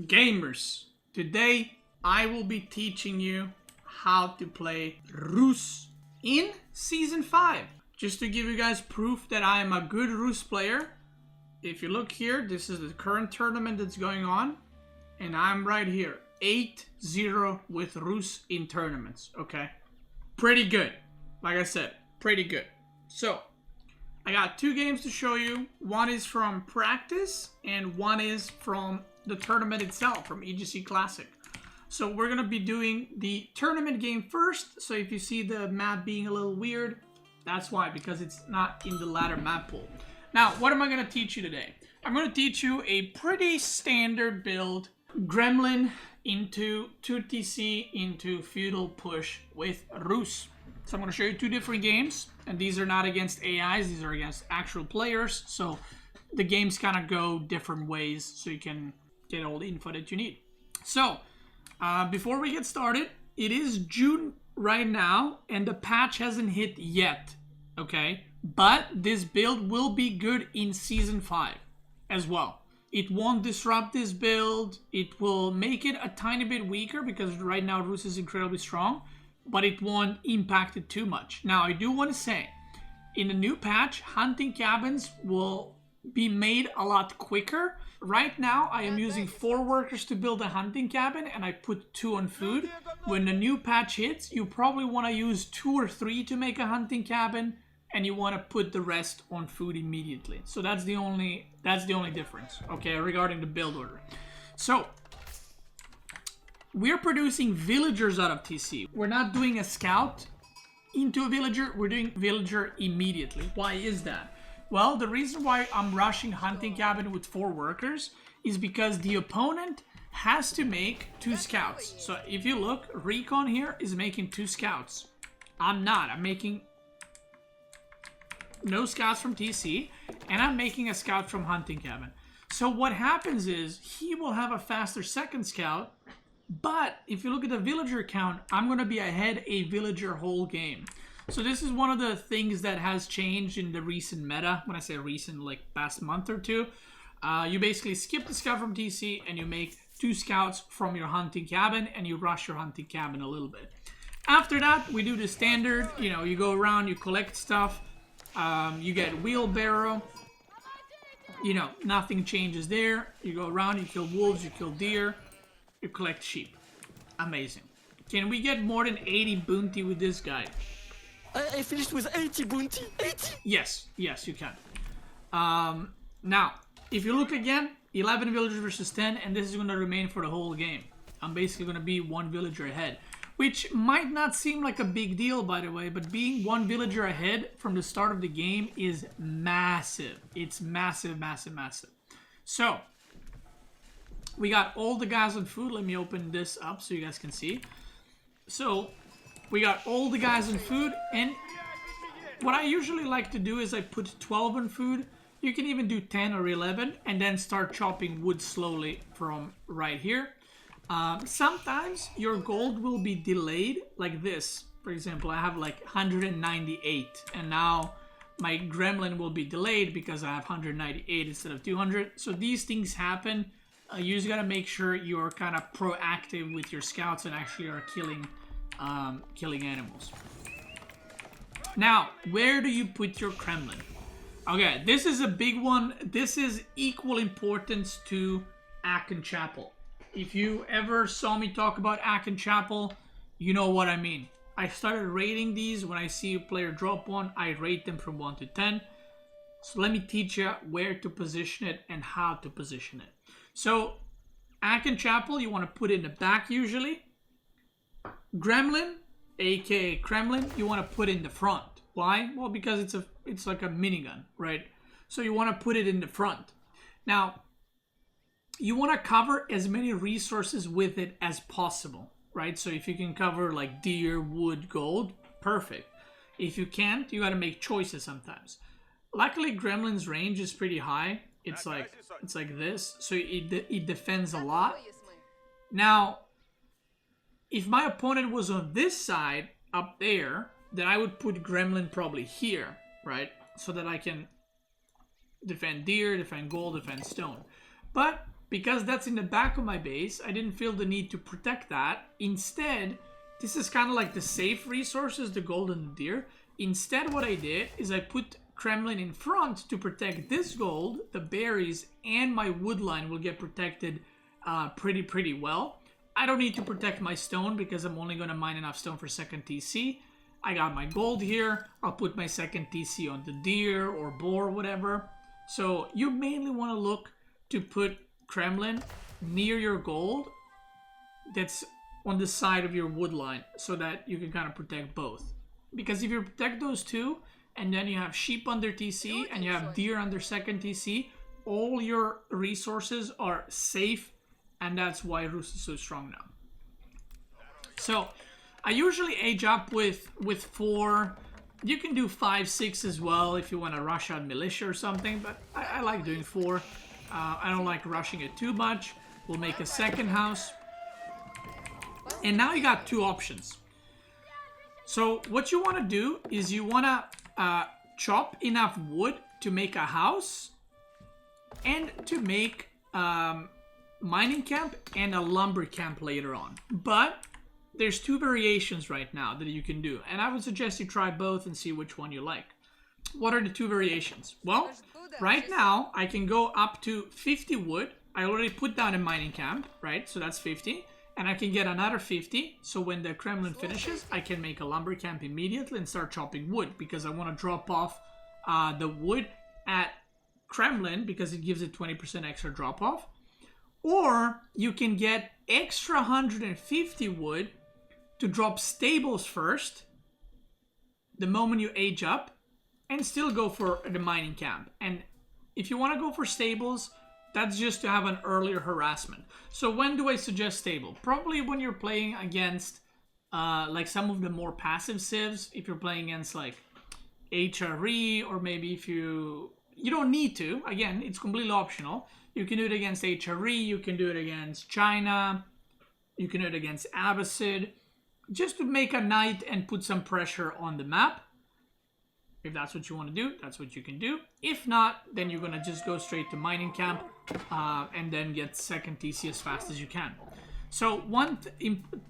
Gamers, today I will be teaching you how to play Rus in Season 5. Just to give you guys proof that I am a good Rus player. If you look here, this is the current tournament that's going on. And I'm right here, 8-0 with Rus in tournaments, okay? Pretty good. Like I said, pretty good. So, I got 2 games to show you. One is from practice, and one is from the tournament itself, from EGC Classic. So we're going to be doing the tournament game first. So if you see the map being a little weird, that's why, because it's not in the ladder map pool. Now, what am I going to teach you today? I'm going to teach you a pretty standard build, Kremlin into 2TC into feudal push with Rus. So I'm going to show you 2 different games, and these are not against AIs, these are against actual players. So the games kind of go different ways, so you can get all the info that you need. So, before we get started, it is June right now, and the patch hasn't hit yet, okay? But this build will be good in Season 5 as well. It won't disrupt this build. It will make it a tiny bit weaker, because right now Rus is incredibly strong, but it won't impact it too much. Now, I do want to say, in the new patch, hunting cabins will be made a lot quicker. Right now, I am using 4 workers to build a hunting cabin, and I put 2 on food. When the new patch hits, you probably want to use 2 or 3 to make a hunting cabin, and you want to put the rest on food immediately. So that's the only difference, okay, regarding the build order. So we're producing villagers out of TC. We're not doing a scout into a villager, we're doing villager immediately. Why is that? Well, the reason why I'm rushing hunting cabin with 4 workers is because the opponent has to make 2 scouts. So if you look, Recon here is making 2 scouts. I'm not. I'm making no scouts from TC, and I'm making a scout from hunting cabin. So what happens is he will have a faster second scout, but if you look at the villager count, I'm going to be ahead a villager whole game. So this is one of the things that has changed in the recent meta. When I say recent, like past month or 2, you basically skip the scout from TC and you make 2 scouts from your hunting cabin, and you rush your hunting cabin a little bit. After that, we do the standard. You know, you go around, you collect stuff, you get wheelbarrow. You know, nothing changes there. You go around, you kill wolves, you kill deer, you collect sheep. Amazing. Can we get more than 80 bounty with this guy? I finished with 80 bounty. 80? Yes, you can. Now, if you look again, 11 villagers versus 10, and this is going to remain for the whole game. I'm basically going to be 1 villager ahead, which might not seem like a big deal, by the way, but being 1 villager ahead from the start of the game is massive. It's massive, massive, massive. So, we got all the guys on food. Let me open this up so you guys can see. So, we got all the guys on food, and what I usually like to do is I put 12 on food. You can even do 10 or 11, and then start chopping wood slowly from right here. Sometimes your gold will be delayed like this. For example, I have like 198, and now my Kremlin will be delayed because I have 198 instead of 200. So these things happen. You just gotta make sure you're kind of proactive with your scouts and actually are killing animals. Now, where do you put your Kremlin? Okay, this is a big one. This is equal importance to Aachen Chapel. If you ever saw me talk about Aachen Chapel, you know what I mean. I started rating these. When I see a player drop one, I rate them from 1 to 10. So let me teach you where to position it and how to position it. So, Aachen Chapel, you want to put it in the back usually. Kremlin, aka Kremlin, you want to put in the front. Why? Well, because it's like a minigun, right? So you want to put it in the front. Now, you want to cover as many resources with it as possible, right? So if you can cover like deer, wood, gold, perfect. If you can't, you got to make choices sometimes. Luckily, Kremlin's range is pretty high. It's like this, so it defends a lot. Now, if my opponent was on this side, up there, then I would put Kremlin probably here, right? So that I can defend deer, defend gold, defend stone. But because that's in the back of my base, I didn't feel the need to protect that. Instead, this is kind of like the safe resources, the gold and the deer. Instead, what I did is I put Kremlin in front to protect this gold, the berries, and my wood line will get protected pretty well. I don't need to protect my stone because I'm only going to mine enough stone for second TC. I got my gold here. I'll put my second TC on the deer or boar, whatever. So you mainly want to look to put Kremlin near your gold that's on the side of your wood line so that you can kind of protect both. Because if you protect those two and then you have sheep under TC and you have deer under second TC, all your resources are safe, and that's why Rus is so strong now. So I usually age up with 4. You can do 5, 6 as well if you want to rush out militia or something, but I like doing 4. I don't like rushing it too much. We'll make a second house. And now you got 2 options. So what you want to do is you want to chop enough wood to make a house and to make mining camp and a lumber camp later on. But there's 2 variations right now that you can do, and I would suggest you try both and see which one you like. What are the 2 variations? Well, right now I can go up to 50 wood. I already put down a mining camp, right? So that's 50. And I can get another 50, so when the Kremlin finishes, I can make a lumber camp immediately and start chopping wood, because I want to drop off the wood at Kremlin, because it gives it 20% extra drop off. Or you can get extra 150 wood to drop stables first, the moment you age up, and still go for the mining camp. And if you want to go for stables, that's just to have an earlier harassment. So when do I suggest stable? Probably when you're playing against like some of the more passive civs. If you're playing against like HRE, or maybe if you don't need to. Again, it's completely optional. You can do it against HRE, you can do it against China, you can do it against Abbasid, just to make a knight and put some pressure on the map. If that's what you want to do, that's what you can do. If not, then you're going to just go straight to mining camp and then get second TC as fast as you can. So one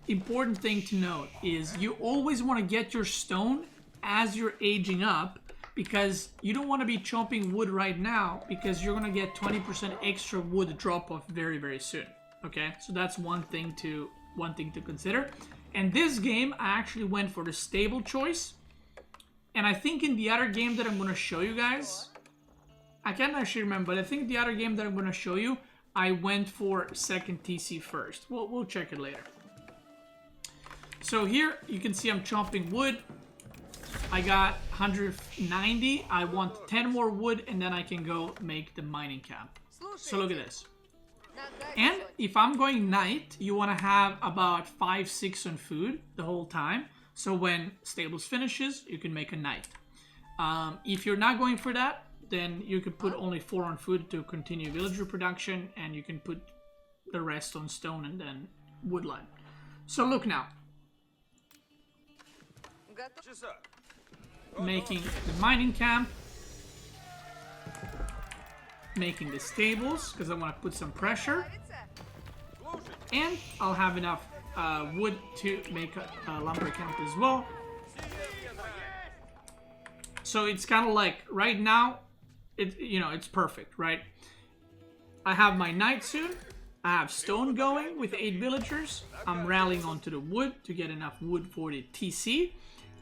important thing to note is you always want to get your stone as you're aging up, because you don't want to be chopping wood right now, because you're going to get 20% extra wood drop off very soon. Okay, so that's one thing to consider. And this game, I actually went for the stable choice. And I think in the other game that I'm going to show you guys, I can't actually remember, but I think the other game that I'm going to show you, I went for second TC first. We'll check it later. So here, you can see I'm chopping wood. I got 190. I want 10 more wood, and then I can go make the mining camp. So look at this. And if I'm going night, you want to have about 5, 6 on food the whole time. So when stables finishes, you can make a night. If you're not going for that, then you could put only 4 on food to continue villager production, and you can put the rest on stone and then woodline. So look now. Making the mining camp. Making the stables, because I want to put some pressure. And I'll have enough wood to make a lumber camp as well. So it's kind of like right now, it's perfect, right? I have my night soon. I have stone going with 8 villagers. I'm rallying onto the wood to get enough wood for the TC.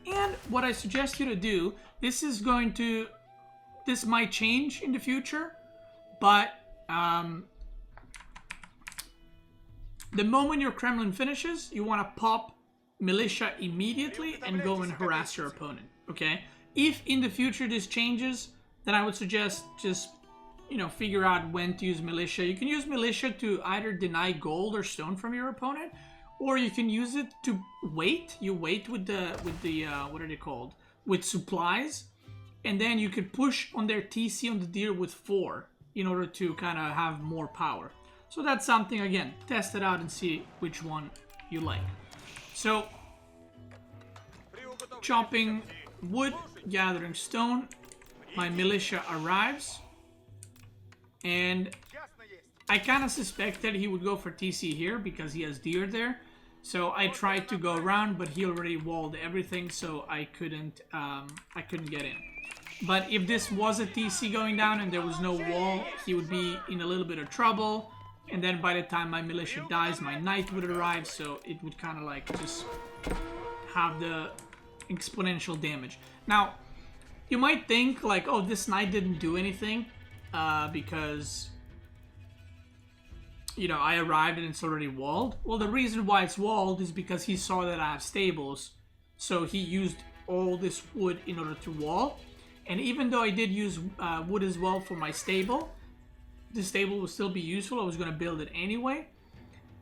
And what I suggest you to do, this might change in the future, but the moment your Kremlin finishes, you want to pop militia immediately and go and harass your opponent, okay? If in the future this changes, then I would suggest just, figure out when to use militia. You can use militia to either deny gold or stone from your opponent, or you can use it to wait. You wait with the what are they called? With supplies, and then you could push on their TC on the deer with 4 in order to kind of have more power. So that's something, again, test it out and see which one you like. So, chopping wood, gathering stone, my militia arrives, and I kind of suspected he would go for TC here because he has deer there. So I tried to go around, but he already walled everything, so I couldn't get in. But if this was a TC going down and there was no wall, he would be in a little bit of trouble. And then by the time my militia dies, my knight would arrive, so it would kind of like just have the exponential damage. Now, you might think like, oh, this knight didn't do anything because, you know, I arrived and it's already walled. Well, the reason why it's walled is because he saw that I have stables, so he used all this wood in order to wall. And even though I did use wood as well for my stable, this stable will still be useful. I was going to build it anyway.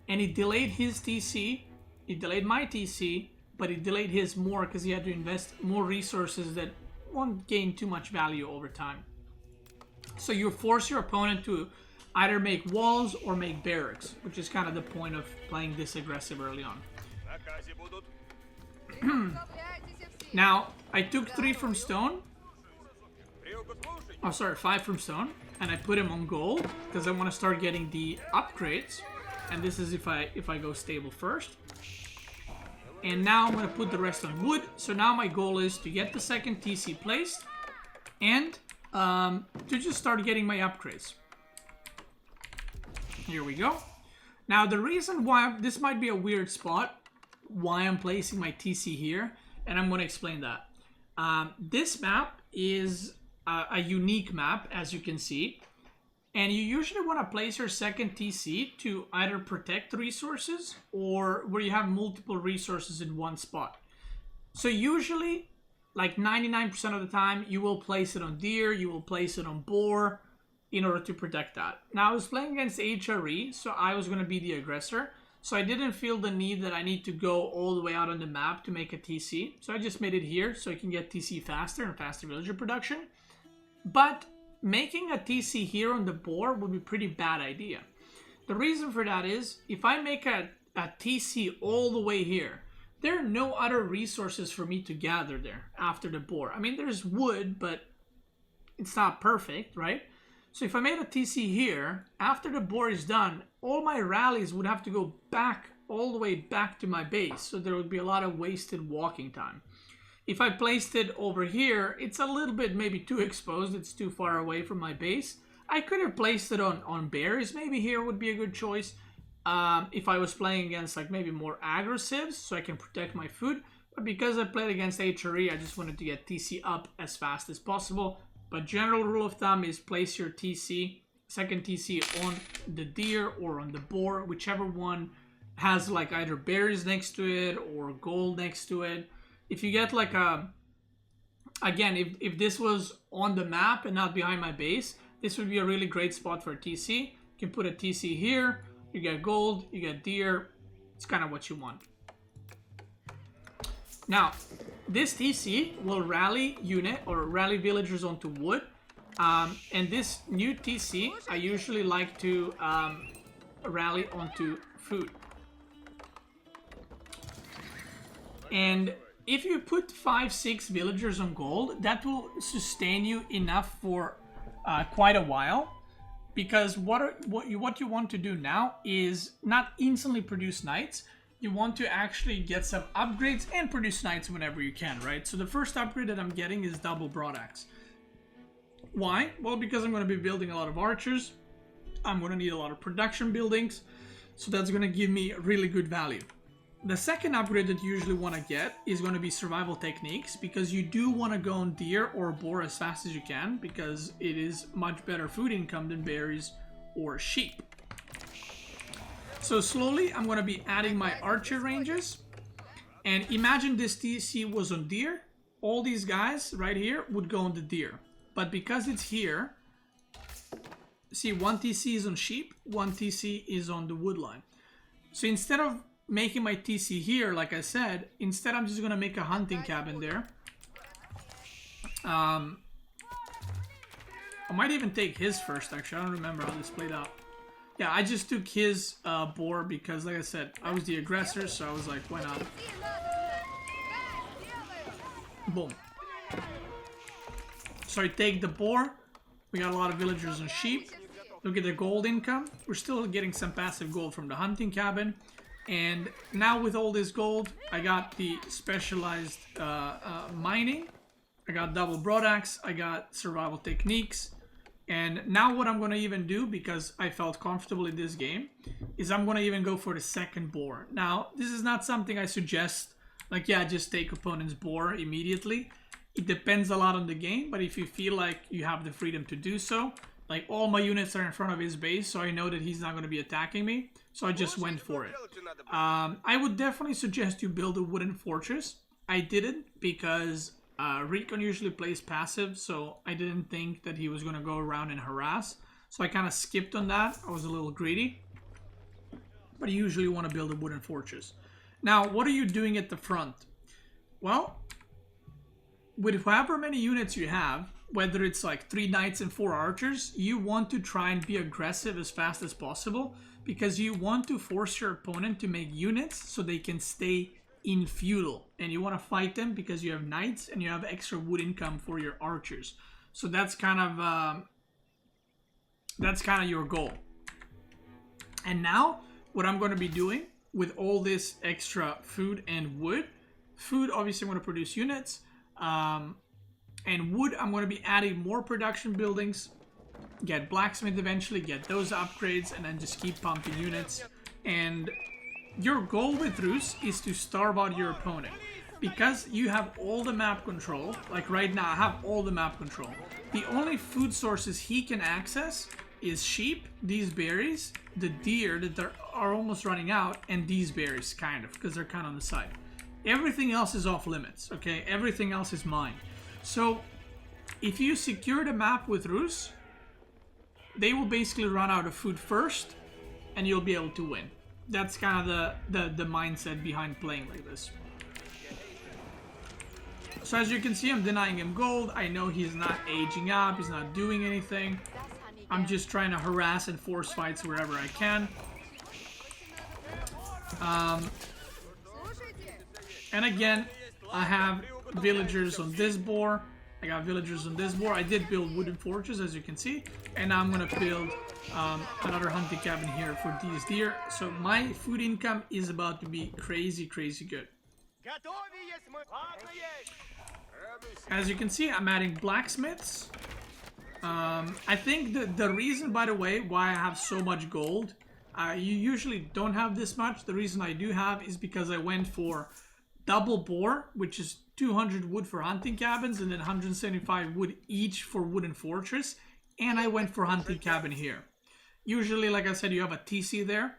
And he delayed his TC. He delayed my TC, but he delayed his more because he had to invest more resources that won't gain too much value over time. So you force your opponent to either make walls or make barracks, which is kind of the point of playing this aggressive early on. Now, I took 3 from stone. Oh, sorry, 5 from stone. And I put him on gold because I want to start getting the upgrades. And this is if I go stable first. And now I'm going to put the rest on wood. So now my goal is to get the second TC placed and to just start getting my upgrades. Here we go. Now the reason why this might be a weird spot, why I'm placing my TC here, and I'm going to explain that. This map is a unique map, as you can see, and you usually want to place your second TC to either protect resources or where you have multiple resources in one spot. So usually, like 99% of the time, you will place it on deer, you will place it on boar in order to protect that. Now I was playing against HRE, so I was going to be the aggressor, so I didn't feel the need that I need to go all the way out on the map to make a TC. So I just made it here so I can get TC faster and faster villager production. But making a TC here on the boar would be a pretty bad idea. The reason for that is, if I make a TC all the way here, there are no other resources for me to gather there after the boar. I mean, there's wood, but it's not perfect, right? So if I made a TC here, after the boar is done, all my rallies would have to go back, all the way back to my base. So there would be a lot of wasted walking time. If I placed it over here, it's a little bit maybe too exposed. It's too far away from my base. I could have placed it on bears. Maybe here would be a good choice. If I was playing against like maybe more aggressives, so I can protect my food. But because I played against HRE, I just wanted to get TC up as fast as possible. But general rule of thumb is place your TC, second TC on the deer or on the boar, whichever one has like either berries next to it or gold next to it. If you get like a, again, if this was on the map and not behind my base, this would be a really great spot for a TC. You can put a TC here, you get gold, you get deer. It's kind of what you want. Now, this TC will rally unit or rally villagers onto wood. And this new TC, I usually like to rally onto food. And if you put 5-6 villagers on gold, that will sustain you enough for quite a while. Because what you want to do now is not instantly produce knights. You want to actually get some upgrades and produce knights whenever you can, right? So the first upgrade that I'm getting is double broadaxe. Why? Well, because I'm going to be building a lot of archers. I'm going to need a lot of production buildings. So that's going to give me really good value. The second upgrade that you usually want to get is going to be survival techniques, because you do want to go on deer or boar as fast as you can, because it is much better food income than berries or sheep. So slowly I'm going to be adding my archer ranges, and imagine this TC was on deer. All these guys right here would go on the deer, but because it's here, see, one TC is on sheep, one TC is on the wood line. So instead of making my TC here, like I said, instead I'm just going to make a hunting cabin there. I might even take his first, actually. I don't remember how this played out. Yeah, I just took his boar because, like I said, I was the aggressor, so I was like, why not? Boom. So I take the boar. We got a lot of villagers and sheep. look at the gold income. We're still getting some passive gold from the hunting cabin. And now with all this gold, I got the specialized mining. I got double broadaxe. I got survival techniques. And now what I'm going to even do, because I felt comfortable in this game, is I'm going to even go for the second boar. Now, this is not something I suggest. Like, yeah, just take opponent's boar immediately. It depends a lot on the game, but if you feel like you have the freedom to do so, like all my units are in front of his base, so I know that he's not going to be attacking me. So I just went for it. I would definitely suggest you build a wooden fortress. I didn't because Recon usually plays passive, so I didn't think that he was going to go around and harass. So I kind of skipped on that. I was a little greedy. But you usually want to build a wooden fortress. Now, what are you doing at the front? Well, with however many units you have, whether it's like 3 knights and 4 archers, you want to try and be aggressive as fast as possible because you want to force your opponent to make units so they can stay in feudal. And you want to fight them because you have knights and you have extra wood income for your archers. So that's kind of your goal. And now what I'm going to be doing with all this extra food and wood, food obviously I'm going to produce units, and wood I'm going to be adding more production buildings, get blacksmith eventually, get those upgrades, and then just keep pumping units. And your goal with Rus is to starve out your opponent. Because you have all the map control, like right now I have all the map control, the only food sources he can access is sheep, these berries, the deer that are almost running out, and these berries, kind of, because they're kind of on the side. Everything else is off limits, okay? Everything else is mine. So, if you secure the map with Rus, they will basically run out of food first, and you'll be able to win. That's kind of the mindset behind playing like this. So as you can see, I'm denying him gold. I know he's not aging up, he's not doing anything. I'm just trying to harass and force fights wherever I can. And again, I have villagers on this boar. I got villagers on this boar. I did build wooden fortress, as you can see. And now I'm going to build another hunting cabin here for these deer. So my food income is about to be crazy, crazy good. As you can see, I'm adding blacksmiths. I think the reason, by the way, why I have so much gold, you usually don't have this much. The reason I do have is because I went for double boar, which is 200 wood for hunting cabins and then 175 wood each for wooden fortress. And I went for hunting cabin here. Usually, like I said, you have a TC there.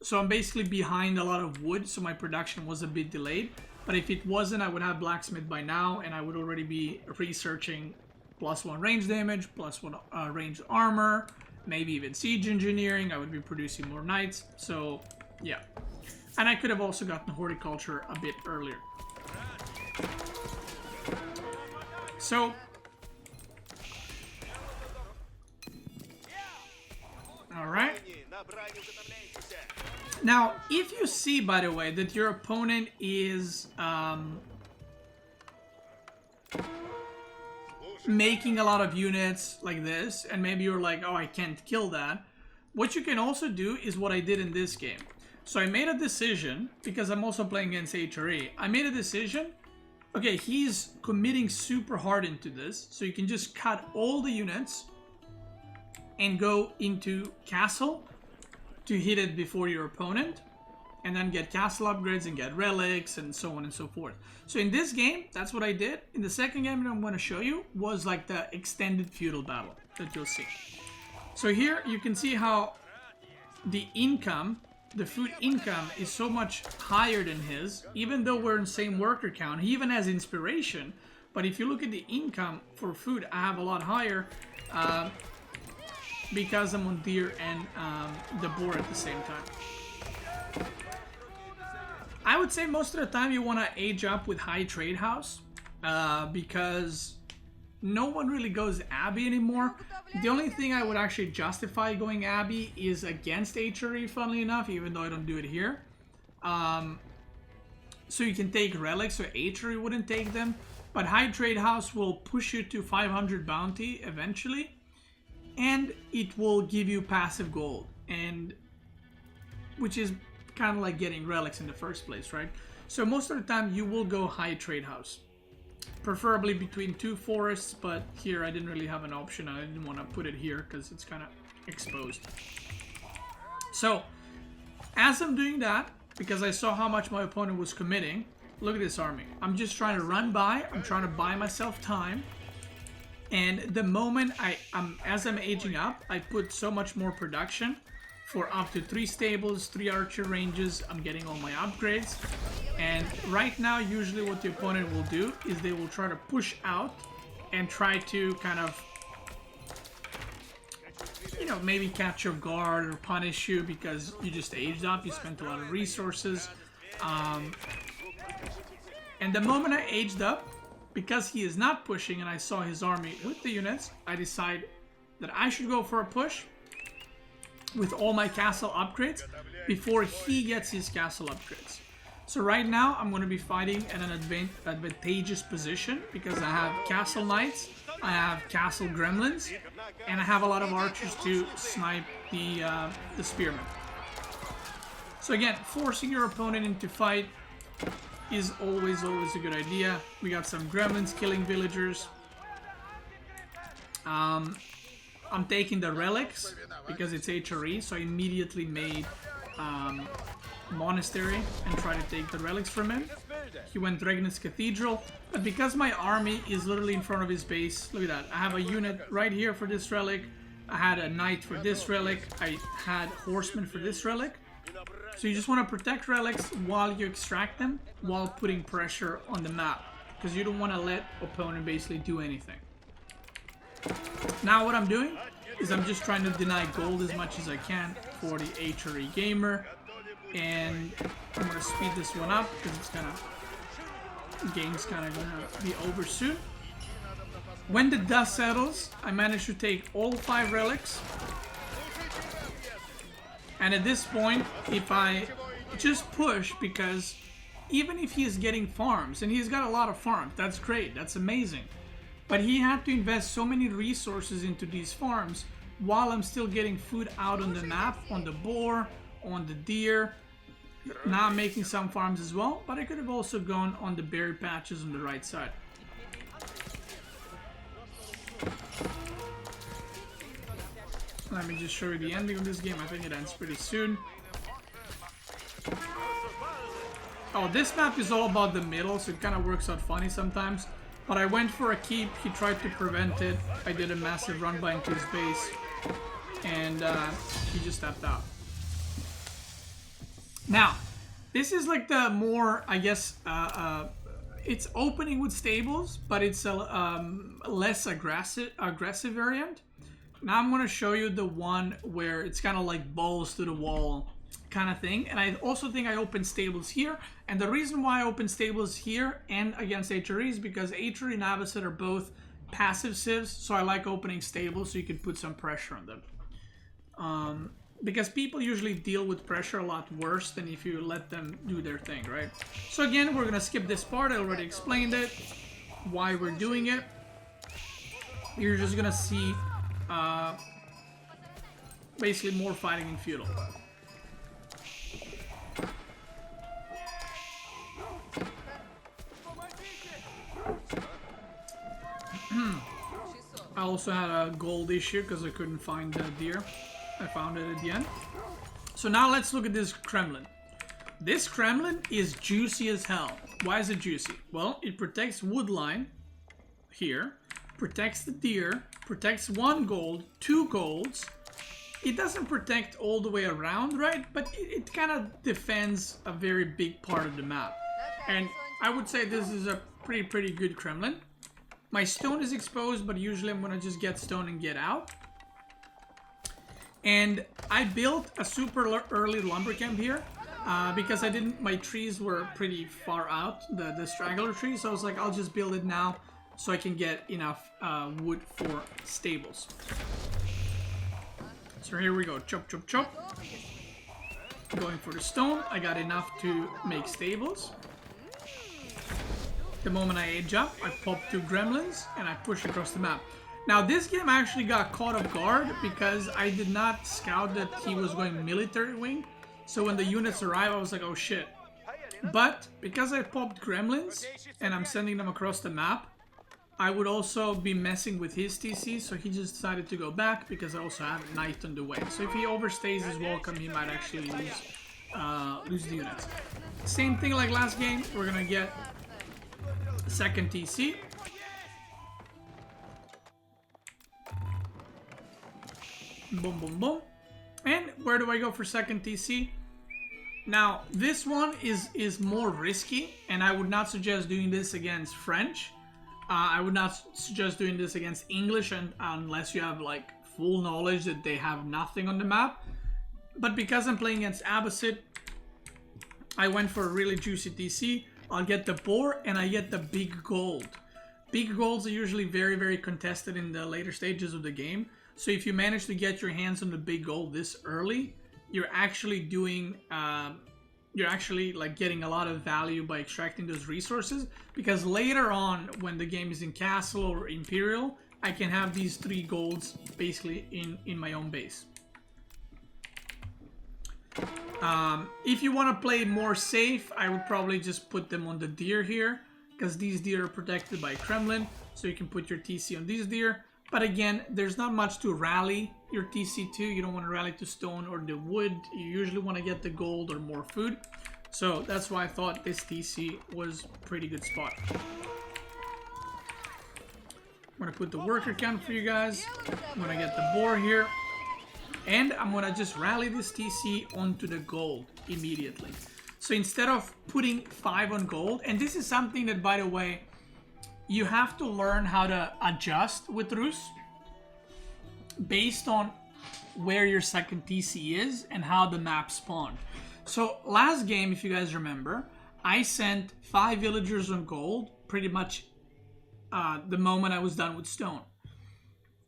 So I'm basically behind a lot of wood, so my production was a bit delayed. But if it wasn't, I would have blacksmith by now, and I would already be researching +1 range damage, +1 range armor, maybe even siege engineering. I would be producing more knights, so yeah. And I could have also gotten horticulture a bit earlier. So, alright. Now, if you see, by the way, that your opponent is making a lot of units like this, and maybe you're like, oh, I can't kill that, what you can also do is what I did in this game. So I made a decision, because I'm also playing against HRE, I made a decision, okay, he's committing super hard into this, so you can just cut all the units and go into castle to hit it before your opponent, and then get castle upgrades and get relics and so on and so forth. So in this game, that's what I did. In the second game that I'm going to show you was like the extended feudal battle that you'll see. So here you can see how the income, the food income, is so much higher than his, even though we're in the same worker count. He even has inspiration, but if you look at the income for food, I have a lot higher because I'm on deer and the boar at the same time. I would say most of the time you want to age up with high trade house because no one really goes Abbey anymore. The only thing I would actually justify going Abbey is against HRE, funnily enough, even though I don't do it here. So you can take relics, so HRE wouldn't take them. But high trade house will push you to 500 bounty eventually. and it will give you passive gold, and which is kind of like getting relics in the first place, right? So most of the time you will go high trade house, preferably between two forests, but here I didn't really have an option. I didn't want to put it here because it's kind of exposed. So as I'm doing that, because I saw how much my opponent was committing, look at this army. I'm just trying to run by, I'm trying to buy myself time. And the moment as I'm aging up, I put so much more production for up to 3 stables, 3 archer ranges. I'm getting all my upgrades. And right now, usually what the opponent will do is they will try to push out and try to kind of, you know, maybe catch your guard or punish you because you just aged up, you spent a lot of resources. And the moment I aged up, because he is not pushing and I saw his army with the units, I decide that I should go for a push with all my castle upgrades before he gets his castle upgrades. So right now I'm going to be fighting at an advantageous position because I have castle knights, I have castle gremlins, and I have a lot of archers to snipe the spearmen. So again, forcing your opponent into fight is always a good idea. We got some gremlins killing villagers. I'm taking the relics because it's HRE, so I immediately made monastery and try to take the relics from him. He went Regnus Cathedral, but because my army is literally in front of his base, look at that. I have a unit right here for this relic. I had a knight for this relic. I had horsemen for this relic. So you just want to protect relics while you extract them, while putting pressure on the map, because you don't want to let opponent basically do anything. Now what I'm doing is I'm just trying to deny gold as much as I can for the HRE gamer, and I'm going to speed this one up because it's kind of, the game's kind of going to be over soon. When the dust settles, I managed to take all 5 relics. And at this point, if I just push, because even if he is getting farms, and he's got a lot of farms, that's great, that's amazing. But he had to invest so many resources into these farms while I'm still getting food out on the map, on the boar, on the deer. Now I'm making some farms as well, but I could have also gone on the berry patches on the right side. Let me just show you the ending of this game. I think it ends pretty soon. Oh, this map is all about the middle, so it kind of works out funny sometimes. But I went for a keep. He tried to prevent it. I did a massive run by into his base. And he just stepped out. Now, this is like the more, I guess, it's opening with stables, but it's a less aggressive variant. Now I'm going to show you the one where it's kind of like balls to the wall kind of thing. And I also think I opened stables here. And the reason why I opened stables here and against HRE is because HRE and Avocet are both passive civs. So I like opening stables so you can put some pressure on them. Because people usually deal with pressure a lot worse than if you let them do their thing, right? So again, we're going to skip this part. I already explained it, why we're doing it. You're just going to see basically more fighting in feudal. I also had a gold issue because I couldn't find the deer. I found it at the end. So now let's look at this Kremlin. This Kremlin is juicy as hell. Why is it juicy? Well, it protects woodline here, protects the deer, protects 1 gold, 2 golds. It doesn't protect all the way around, right? But it kind of defends a very big part of the map. And I would say this is a pretty good Kremlin. My stone is exposed, but usually I'm going to just get stone and get out. And I built a super early lumber camp here because my trees were pretty far out, the straggler trees. So I was like, I'll just build it now so I can get enough wood for stables. So here we go, chop, chop, chop. Going for the stone, I got enough to make stables. The moment I age up, I pop 2 gremlins and I push across the map. Now this game actually got caught off guard because I did not scout that he was going military wing. So when the units arrived, I was like, oh shit. But because I popped gremlins and I'm sending them across the map, I would also be messing with his TC, so he just decided to go back because I also have Knight on the way. So if he overstays his welcome, he might actually lose the units. Same thing like last game, we're gonna get second TC. Boom, boom, boom. And where do I go for second TC? Now, this one is more risky, and I would not suggest doing this against French. I would not suggest doing this against English unless you have like full knowledge that they have nothing on the map. But because I'm playing against Beastyqt, I went for a really juicy TC. I'll get the boar and I get the big gold. Big golds are usually very, very contested in the later stages of the game. So if you manage to get your hands on the big gold this early, you're actually doing... you're actually like getting a lot of value by extracting those resources, because later on when the game is in castle or imperial, I can have these 3 golds basically in my own base. If you want to play more safe, I would probably just put them on the deer here, because these deer are protected by Kremlin, so you can put your TC on these deer. But again, there's not much to rally your TC to. You don't want to rally to stone or the wood. You usually want to get the gold or more food. So that's why I thought this TC was a pretty good spot. I'm going to put the worker count for you guys. I'm going to get the boar here. And I'm going to just rally this TC onto the gold immediately. So instead of putting 5 on gold, and this is something that, by the way, you have to learn how to adjust with Rus based on where your second TC is and how the map spawned. So last game, if you guys remember, I sent 5 villagers on gold pretty much the moment I was done with stone.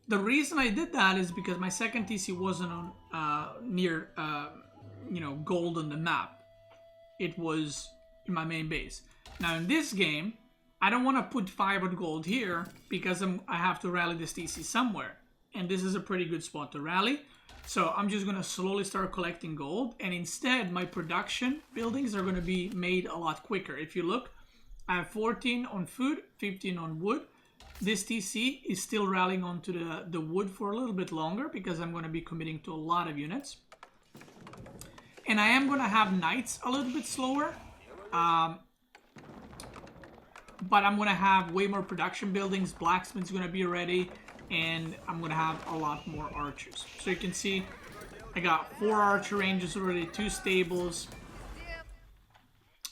The reason I did that is because my second TC wasn't on near gold on the map. It was in my main base. Now in this game, I don't want to put 5 on gold here because I have to rally this TC somewhere. And this is a pretty good spot to rally. So I'm just going to slowly start collecting gold. And instead, my production buildings are going to be made a lot quicker. If you look, I have 14 on food, 15 on wood. This TC is still rallying onto the wood for a little bit longer because I'm going to be committing to a lot of units. And I am going to have knights a little bit slower. But I'm going to have way more production buildings. Blacksmith's going to be ready. And I'm going to have a lot more archers. So you can see I got 4 archer ranges already, 2 stables.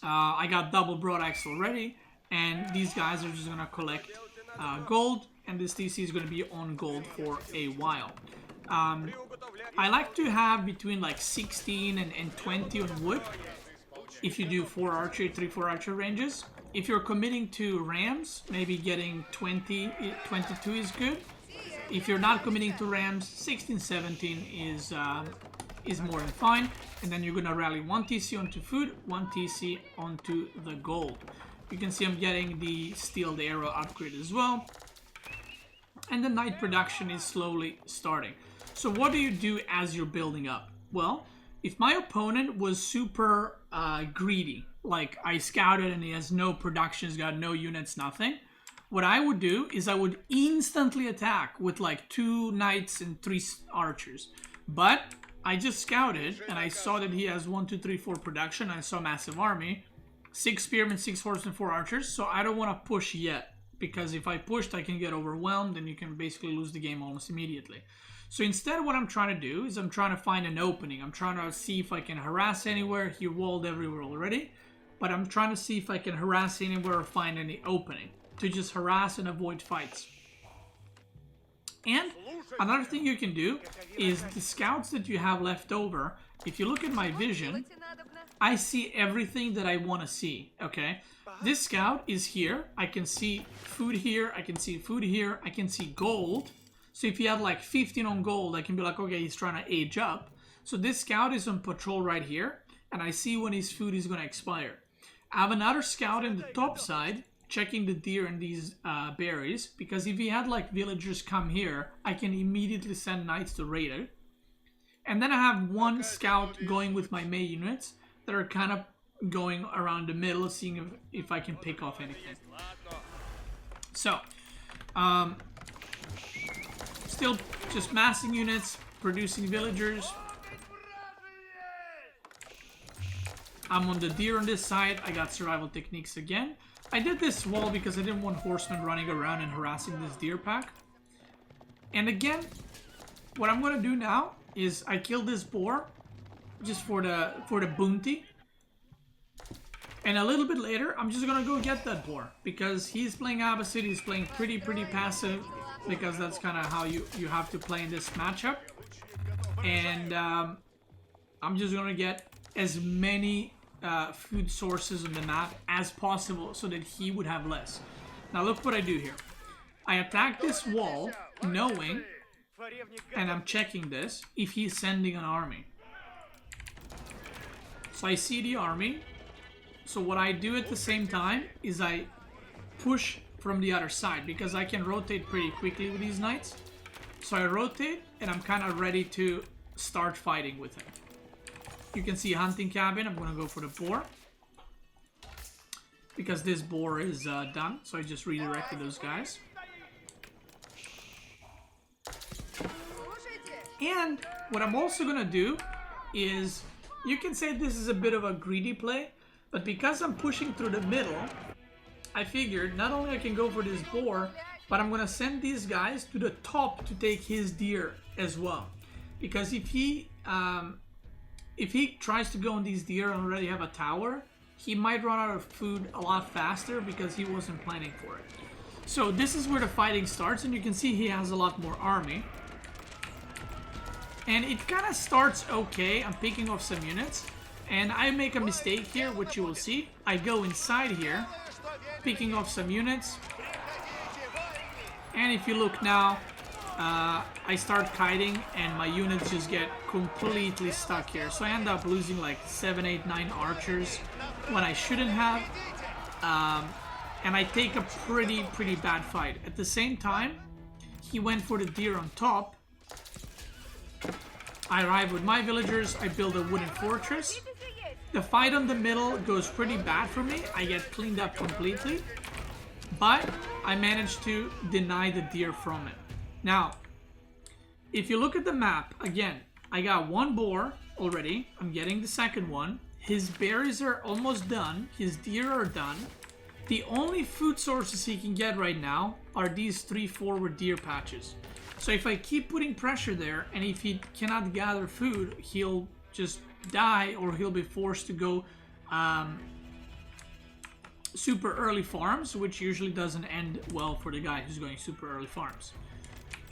I got double broad axe already. And these guys are just going to collect gold. And this TC is going to be on gold for a while. I like to have between like 16 and 20 on wood. If you do 4 archer, 3-4 archer ranges. If you're committing to rams, maybe getting 22 is good. If you're not committing to rams, 16, 17 is more than fine. And then you're gonna rally 1 TC onto food, 1 TC onto the gold. You can see I'm getting the steeled arrow upgrade as well. And the knight production is slowly starting. So what do you do as you're building up? Well, if my opponent was super greedy, like I scouted and he has no production, he's got no units, nothing, what I would do is I would instantly attack with like 2 knights and 3 archers. But I just scouted and I saw that he has 1, 2, 3, 4 production. I saw massive army, 6 spearmen, 6 horsemen, 4 archers. So I don't want to push yet, because if I pushed, I can get overwhelmed and you can basically lose the game almost immediately. So instead, what I'm trying to do is I'm trying to find an opening. I'm trying to see if I can harass anywhere. He walled everywhere already. But I'm trying to see if I can harass anywhere or find any opening to just harass and avoid fights. And another thing you can do is the scouts that you have left over. If you look at my vision, I see everything that I want to see, okay? This scout is here. I can see food here. I can see food here. I can see gold. So if you had like 15 on gold, I can be like, okay, he's trying to age up. So this scout is on patrol right here. And I see when his food is going to expire. I have another scout in the top side checking the deer and these berries, because if he had like villagers come here, I can immediately send knights to raid it. And then I have one scout going with my May units that are kind of going around the middle, seeing if I can pick off anything. So, still just massing units, producing villagers. I'm on the deer on this side. I got survival techniques again. I did this wall because I didn't want horsemen running around and harassing this deer pack. And again, what I'm gonna do now is I kill this boar just for the bounty. And a little bit later, I'm just gonna go get that boar because he's playing opposite. He's playing pretty passive because that's kind of how you have to play in this matchup. And I'm just gonna get as many food sources on the map as possible so that he would have less. Now look what I do here. I attack this wall knowing, and I'm checking this, if he's sending an army. So I see the army. So what I do at the same time is I push from the other side because I can rotate pretty quickly with these knights. So I rotate and I'm kind of ready to start fighting with him. You can see hunting cabin. I'm going to go for the boar because this boar is done. So I just redirected those guys. And what I'm also going to do is, you can say this is a bit of a greedy play, but because I'm pushing through the middle, I figured not only I can go for this boar, but I'm going to send these guys to the top to take his deer as well. Because if he tries to go on these deer and already have a tower, he might run out of food a lot faster because he wasn't planning for it. So this is where the fighting starts, and you can see he has a lot more army. And it kind of starts okay. I'm picking off some units. And I make a mistake here, which you will see. I go inside here, picking off some units. And if you look now, I start kiting and my units just get completely stuck here. So I end up losing like 7, 8, 9 archers when I shouldn't have. And I take a pretty bad fight. At the same time, he went for the deer on top. I arrive with my villagers, I build a wooden fortress. The fight on the middle goes pretty bad for me. I get cleaned up completely. But I managed to deny the deer from it. Now, if you look at the map, again, I got one boar already. I'm getting the second one. His berries are almost done. His deer are done. The only food sources he can get right now are these 3 forward deer patches. So if I keep putting pressure there, and if he cannot gather food, he'll just die, or he'll be forced to go super early farms, which usually doesn't end well for the guy who's going super early farms.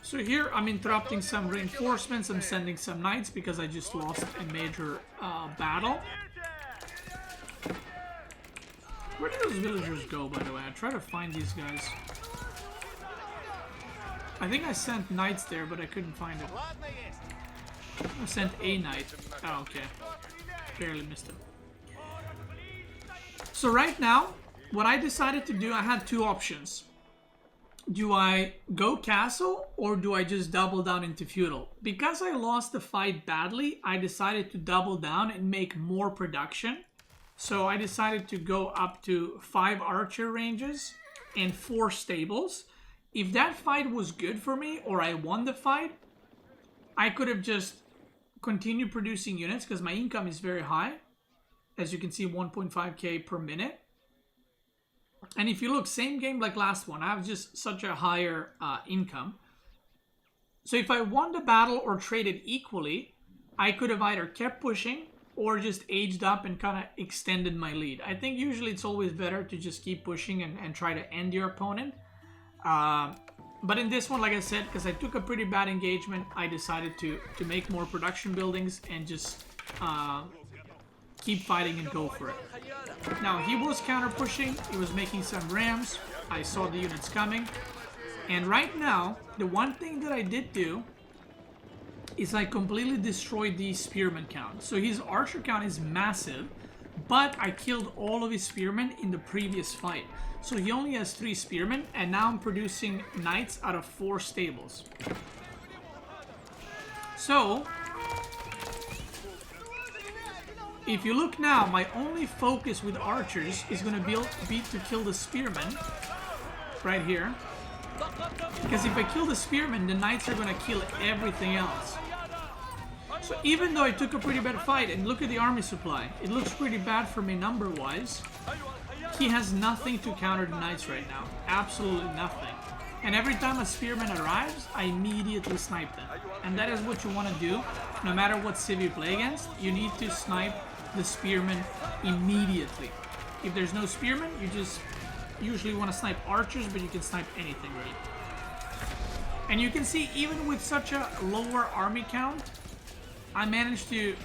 So here I'm interrupting some reinforcements. I'm sending some knights because I just lost a major battle. Where did those villagers go, by the way? I try to find these guys. I think I sent knights there, but I couldn't find it. I sent a knight. Oh, okay. Barely missed him. So right now, what I decided to do, I had two options. Do I go castle, or do I just double down into feudal? Because I lost the fight badly, I decided to double down and make more production. So I decided to go up to 5 archer ranges and 4 stables. If that fight was good for me, or I won the fight, I could have just continued producing units because my income is very high. As you can see, 1.5k per minute. And if you look, same game like last one, I have just such a higher income. So if I won the battle or traded equally, I could have either kept pushing or just aged up and kind of extended my lead. I think usually it's always better to just keep pushing and try to end your opponent. But in this one, like I said, because I took a pretty bad engagement, I decided to make more production buildings and just keep fighting and go for it. Now, he was counter pushing, he was making some rams, I saw the units coming. And right now, the one thing that I did do is I completely destroyed the spearman count. So his archer count is massive, but I killed all of his spearmen in the previous fight. So he only has 3 spearmen, and now I'm producing knights out of 4 stables. So, if you look now, my only focus with archers is going to be to kill the spearmen, right here. Because if I kill the spearmen, the knights are going to kill everything else. So even though I took a pretty bad fight, and look at the army supply, it looks pretty bad for me number-wise, he has nothing to counter the knights right now. Absolutely nothing. And every time a spearman arrives, I immediately snipe them. And that is what you want to do, no matter what civ you play against. You need to snipe the spearmen immediately. If there's no spearmen, you just usually want to snipe archers, but you can snipe anything really. And you can see, even with such a lower army count, I managed to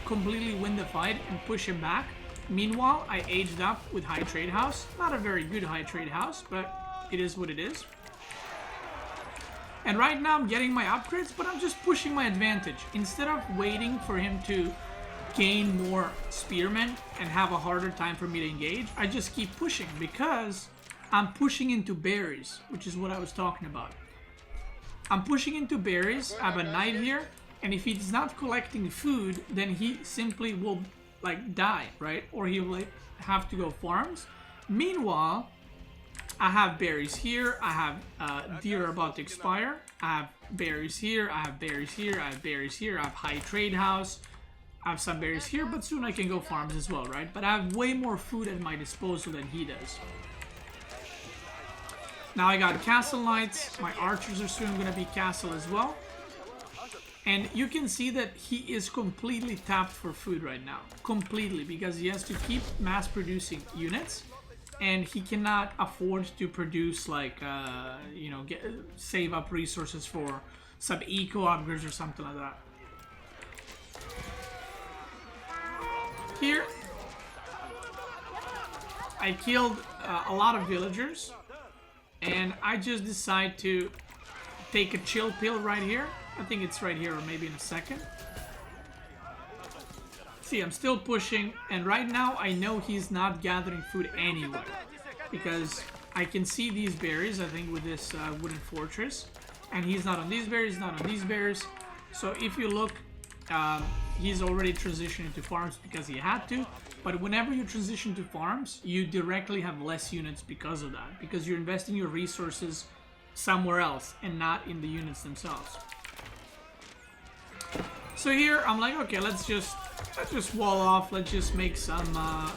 completely win the fight and push him back. Meanwhile, I aged up with high trade house. Not a very good high trade house, but it is what it is. And right now I'm getting my upgrades, but I'm just pushing my advantage. Instead of waiting for him to gain more spearmen and have a harder time for me to engage, I just keep pushing because I'm pushing into berries, which is what I was talking about. I'm pushing into berries. I have a knight here, and if he's not collecting food, then he simply will like die, right? Or he will have to go farms. Meanwhile, I have berries here. I have deer are about to expire. I have berries here. I have berries here. I have berries here. I have high trade house. I have some berries here, but soon I can go farms as well, right? But I have way more food at my disposal than he does. Now I got castle knights. My archers are soon going to be castle as well. And you can see that he is completely tapped for food right now. Completely, because he has to keep mass producing units. And he cannot afford to produce like, you know, save up resources for some eco upgrades or something like that. Here, I killed a lot of villagers. And I just decide to take a chill pill right here. I think it's right here, or maybe in a second. See, I'm still pushing, and right now I know he's not gathering food anywhere. Because I can see these berries, I think, with this wooden fortress. And he's not on these berries, not on these berries. So if you look, he's already transitioning to farms because he had to. But whenever you transition to farms, you directly have less units because of that. Because you're investing your resources somewhere else and not in the units themselves. So here, I'm like, okay, let's just wall off. Let's just make some,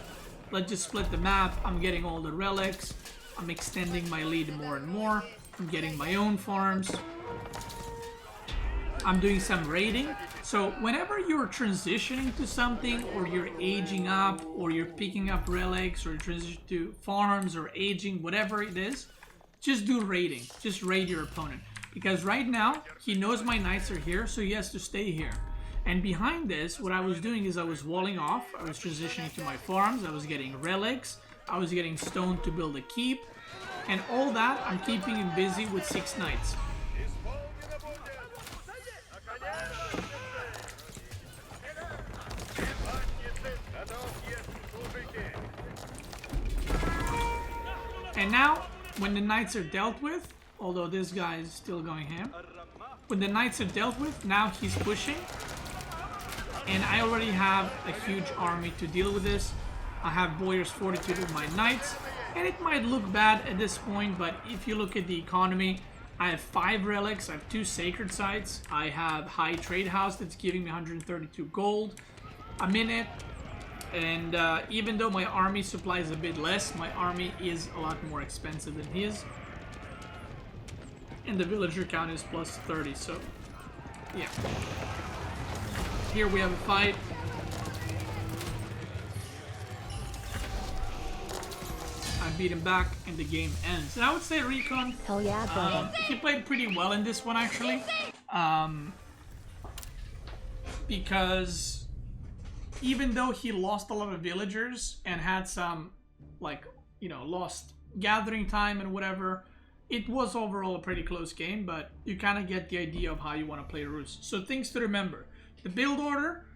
let's just split the map. I'm getting all the relics. I'm extending my lead more and more. I'm getting my own farms. I'm doing some raiding. So whenever you're transitioning to something, or you're aging up, or you're picking up relics, or transition to farms, or aging, whatever it is, just do raiding. Just raid your opponent. Because right now, he knows my knights are here, so he has to stay here. And behind this, what I was doing is I was walling off. I was transitioning to my farms. I was getting relics. I was getting stone to build a keep. And all that, I'm keeping him busy with 6 knights. And now, when the knights are dealt with, although this guy is still going ham, when the knights are dealt with, now he's pushing. And I already have a huge army to deal with this. I have Boyar's Fortitude with my knights. And it might look bad at this point, but if you look at the economy, I have 5 relics, I have 2 sacred sites, I have high trade house that's giving me 132 gold a minute. And even though my army supply is a bit less, my army is a lot more expensive than his. And the villager count is plus 30, so yeah. Here we have a fight. I beat him back and the game ends. And I would say Recon, Hell yeah, brother. he played pretty well in this one actually. Because even though he lost a lot of villagers and had some, like, you know, lost gathering time and whatever, it was overall a pretty close game, but you kind of get the idea of how you want to play Rus. So things to remember. The build order,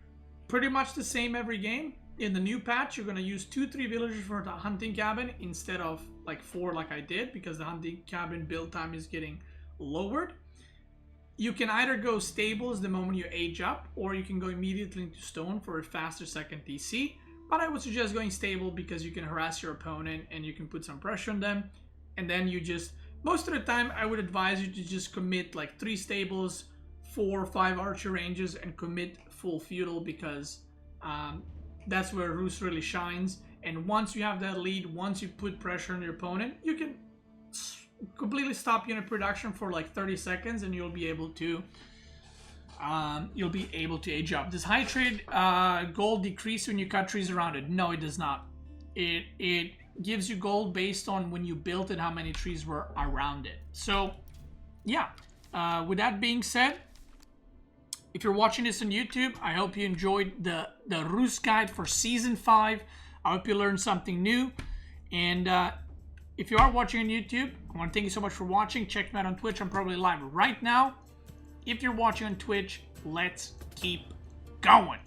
pretty much the same every game. in the new patch, you're going to use 2-3 villagers for the hunting cabin instead of like 4 like I did, because the hunting cabin build time is getting lowered. You can either go stables the moment you age up, or you can go immediately into stone for a faster second TC. But I would suggest going stable because you can harass your opponent and you can put some pressure on them. And then you just, most of the time, I would advise you to just commit like 3 stables, 4 or 5 archer ranges, and commit full feudal, because that's where Rus really shines. And once you have that lead, once you put pressure on your opponent, you can completely stop unit production for like 30 seconds and you'll be able to age up. Does high trade gold decrease when you cut trees around it? No, it does not. It gives you gold based on when you built it, how many trees were around it. So yeah, with that being said, if you're watching this on YouTube, I hope you enjoyed the Rus guide for Season 5. I hope you learned something new. And if you are watching on YouTube, I want to thank you so much for watching. Check me out on Twitch. I'm probably live right now. If you're watching on Twitch, let's keep going.